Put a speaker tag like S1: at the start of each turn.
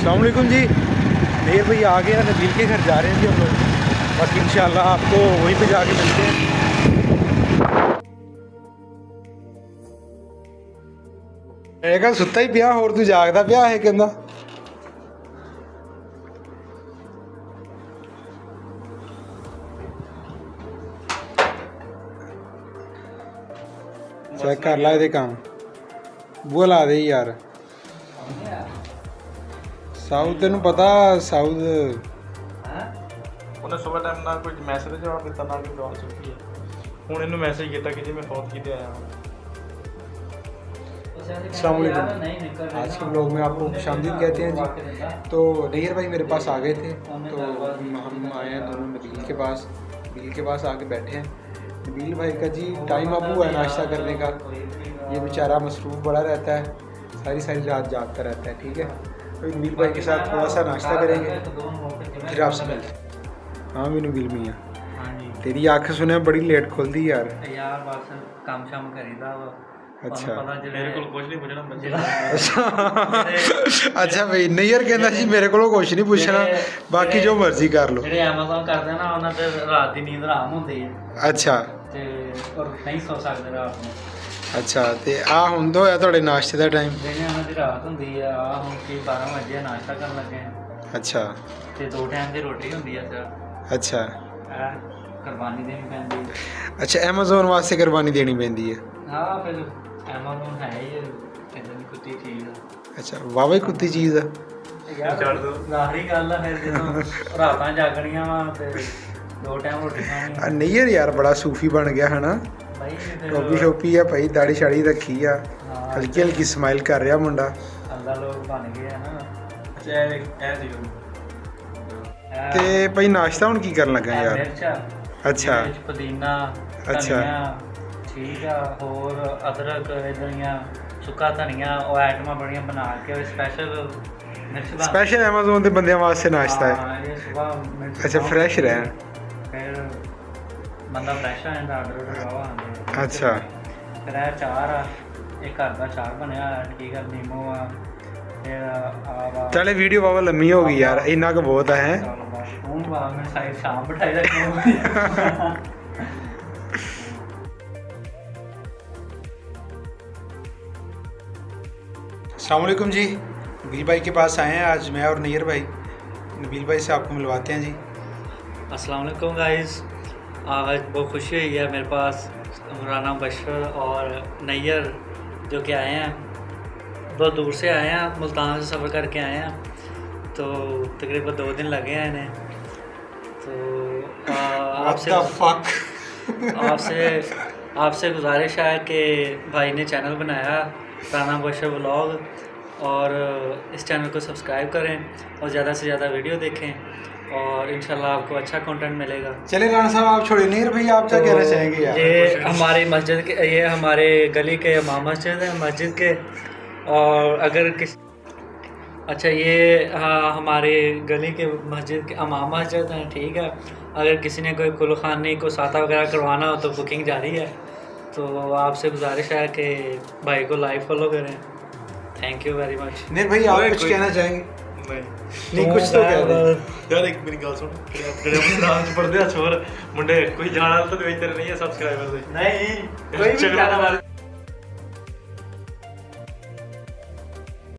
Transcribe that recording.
S1: अस्सलाम वालेकुम जी। मेरे भैया आ गए हैं, नबील के घर जा रहे हैं जी हम लोग। बाकी इंशाल्लाह आपको वहीं पे जाके मिलते हैं। मैं कहा सुता ही पिया और तू जागदा पिया है कहंदा चेक कर ला ये काम बुआ ला दे यार। साउथ तेन पता साउथ
S2: ਉਹਨੇ ਸਵੇਰ ਟਾਈਮ ਨਾਲ ਕੋਈ ਮੈਸੇਜ ਦਾ ਜਵਾਬ ਦਿੱਤਾ ਨਾ ਕੋਈ ਕਾਲ ਸੁਣੀ ਹੈ। ਹੁਣ ਇਹਨੂੰ ਮੈਸੇਜ ਕੀਤਾ ਕਿ ਜੀ मैं फौत की आया हूँ।
S1: अस्सलाम वालेकुम। आज के ब्लॉग में आपको खुशामदीद कहते हैं जी। तो नैयर भाई मेरे पास आ गए थे, तो हम आए हैं दोनों नबील के पास। नबील के पास आके बैठे हैं। नबील भाई का जी टाइम अब हुआ है नाश्ता करने का। ये बेचारा मसरूफ़ बड़ा रहता है, सारी सारी रात जागता रहता है। ठीक है, तो नबील भाई के साथ थोड़ा सा नाश्ता करेंगे, फिर आपसे मिलते हैं। हाँ भी नबील मियाँ, तेरी आँख सुने बड़ी लेट खुलती यार।
S3: यार बस काम शाम करीदा वा।
S1: अच्छा
S2: मेरे को कुछ नहीं पूछना
S1: अच्छा भाई नैयर कहना जी मेरे को कुछ नहीं पूछना, बाकी जो मर्जी कर लो।
S3: ਜਿਹੜੇ ਐਮਾਜ਼ਨ ਕਰਦੇ ਨਾ ਉਹਨਾਂ ਤੇ ਰਾਤ ਦੀ ਨੀਂਦ ਆਰਾਮ ਹੁੰਦੀ ਹੈ
S1: अच्छा
S3: ਤੇ ਔਰ ਨਹੀਂ ਸੌ ਸਕਦੇ ਰਾਤ ਨੂੰ।
S1: अच्छा ਤੇ ਆ ਹੁਣ ਤੋਂ ਹੋਇਆ ਤੁਹਾਡੇ ਨਾਸ਼ਤੇ ਦਾ ਟਾਈਮ?
S3: ਜਿਹੜੇ ਉਹਨਾਂ ਦੀ ਰਾਤ ਹੁੰਦੀ ਆ ਆਹ ਹੁਣ ਕੀ 12 ਵਜੇ ਨਾਸ਼ਤਾ ਕਰਨ ਲੱਗੇ ਆ
S1: अच्छा
S3: ਤੇ 2 ਟਾਈਮ ਦੀ ਰੋਟੀ ਹੁੰਦੀ ਆ ਸਰ।
S1: अच्छा
S3: ਇਹ ਕੁਰਬਾਨੀ ਦੇਣੀ ਪੈਂਦੀ ਹੈ।
S1: अच्छा अमेज़न वास्ते कुर्बानी देनी पैंदी है।
S3: ਹਾਂ ਫਿਰ ਐਮਾਜ਼ਨ ਹੈ ਹੀ ਇਦਾਂ ਦੀ ਕੁੱਤੀ ਚੀਜ਼ ਆ।
S1: अच्छा वाह कुत्ती चीज़ है।
S3: ਯਾਰ ਜ਼ਾਹਰੀ ਗੱਲ ਆ ਫਿਰ ਜਦੋਂ ਰਾਤਾਂ ਜਾਗਣੀਆਂ ਵਾ ਤੇ 2 ਟਾਈਮ ਰੋਟੀ ਖਾਣੀ
S1: नैयर यार बड़ा सूफी बन गया है ना।
S3: ਬਾਈ
S1: टोपी शोपी है भाई, दाढ़ी शाड़ी रखी है,
S3: ਹਾਂ
S1: हल्की हल्की स्माइल कर रहा मुंडा।
S3: ਅੱਲਾ ਲੋਕ ਬਣ ਗਏ ਆ ਨਾ।
S2: ਇਹ ਸੀ
S1: ਤੇ ਭਾਈ ਨਾਸ਼ਤਾ ਹੁਣ ਕੀ ਕਰਨ ਲੱਗਾ ਯਾਰ?
S3: ਮਿਰਚ
S1: ਅੱਛਾ
S3: ਵਿੱਚ ਪੁਦੀਨਾ
S1: ਅੱਛਾ।
S3: ਧਨੀਆ, ਠੀਕ ਆ, ਹੋਰ ਅਦਰਕ ਇਦਾਂ ਸੁੱਕਾ ਧਨੀਆ ਉਹ ਆਈਟਮਾਂ ਬੜੀਆਂ ਬਣਾ ਕੇ ਸਪੈਸ਼ਲ ਮਿਰਚ ਬਣਾ
S1: स्पेशल अमेज़न ਦੇ ਬੰਦਿਆਂ ਵਾਸਤੇ ਨਾਸ਼ਤਾ ਹੈ।
S3: ਹਾਂ, ਇਹ ਸੁਬਾਹ ਮਿਰਚ
S1: अच्छा फ्रेश रहन।
S3: ਫਿਰ ਬੰਦਾ ਫਰੈਸ਼ ਆ ਜਾਂਦਾ ਆਰਡਰ ਲਗਾਵਾ ਆਉਂਦੇ।
S1: अच्छा
S3: ਫਿਰ ਇਹ ਚਾਰ ਆ, ਇਹ ਘਰ ਦਾ ਚਾਰ ਬਣਿਆ ਹੋਇਆ, ਠੀਕ ਆ, ਨੀਮੋ ਆ, ਫਿਰ ਆ ਵਾ
S1: चले वीडियो बाबा लम्मी हो गई यार, इन्ना का बहुत है।
S3: ਚਲੋ ਬਸ ਹੁਣ ਬਾਅਦ ਮੈਂ ਸਾਈਡ ਸ਼ਾਮ ਬਿਠਾਈ ਰੱਖੀ
S1: अस्सलाम वालेकुम जी। नबील भाई के पास आए हैं आज मैं और नैयर भाई। नबील भाई से आपको मिलवाते हैं जी।
S3: अस्सलाम वालेकुम गाइस। आज बहुत खुशी हुई है मेरे पास राना बशर और नैयर जो कि आए हैं, बहुत दूर से आए हैं, मुल्तान से सफ़र करके आए हैं, तो तकरीबन 2 दिन लगे हैं इन्हें। तो आपसे गुजारिश है कि भाई ने चैनल बनाया राना बशर व्लॉग, और इस चैनल को सब्सक्राइब करें और ज़्यादा से ज़्यादा वीडियो देखें और इंशाल्लाह आपको अच्छा कंटेंट मिलेगा।
S1: चले राना साहब आप छोड़िए, नैयर भाई आप क्या कहना चाहेंगे यार?
S3: ये हमारी मस्जिद के, ये हमारे गली के इमाम मस्जिद है, मस्जिद के, और अगर किस अच्छा ये हाँ हमारे गली के मस्जिद के इमाम मस्जिद हैं, ठीक है। अगर किसी ने कोई कुलखानी को साता वगैरह करवाना हो तो बुकिंग जारी है। तो आपसे गुजारिश है कि भाई को लाइव फॉलो करें। Thank you very much.
S1: Nayyar भाई आप कुछ कहना चाहेंगे? नहीं कुछ तो कह दे
S2: ਯਾਰ ਇੱਕ ਮੇਰੀ ਗੱਲ ਸੁਣ, ਜਿਹੜੇ ਮੁੰਡਾ ਪੜਦੇ ਆ ਛੋਰ ਮੁੰਡੇ ਕੋਈ ਜਾਣਾ ਤਾਂ ਤੇਰੇ ਨਹੀਂ ਹੈ ਸਬਸਕ੍ਰਾਈਬਰ ਦੇ
S3: नहीं
S2: कोई भी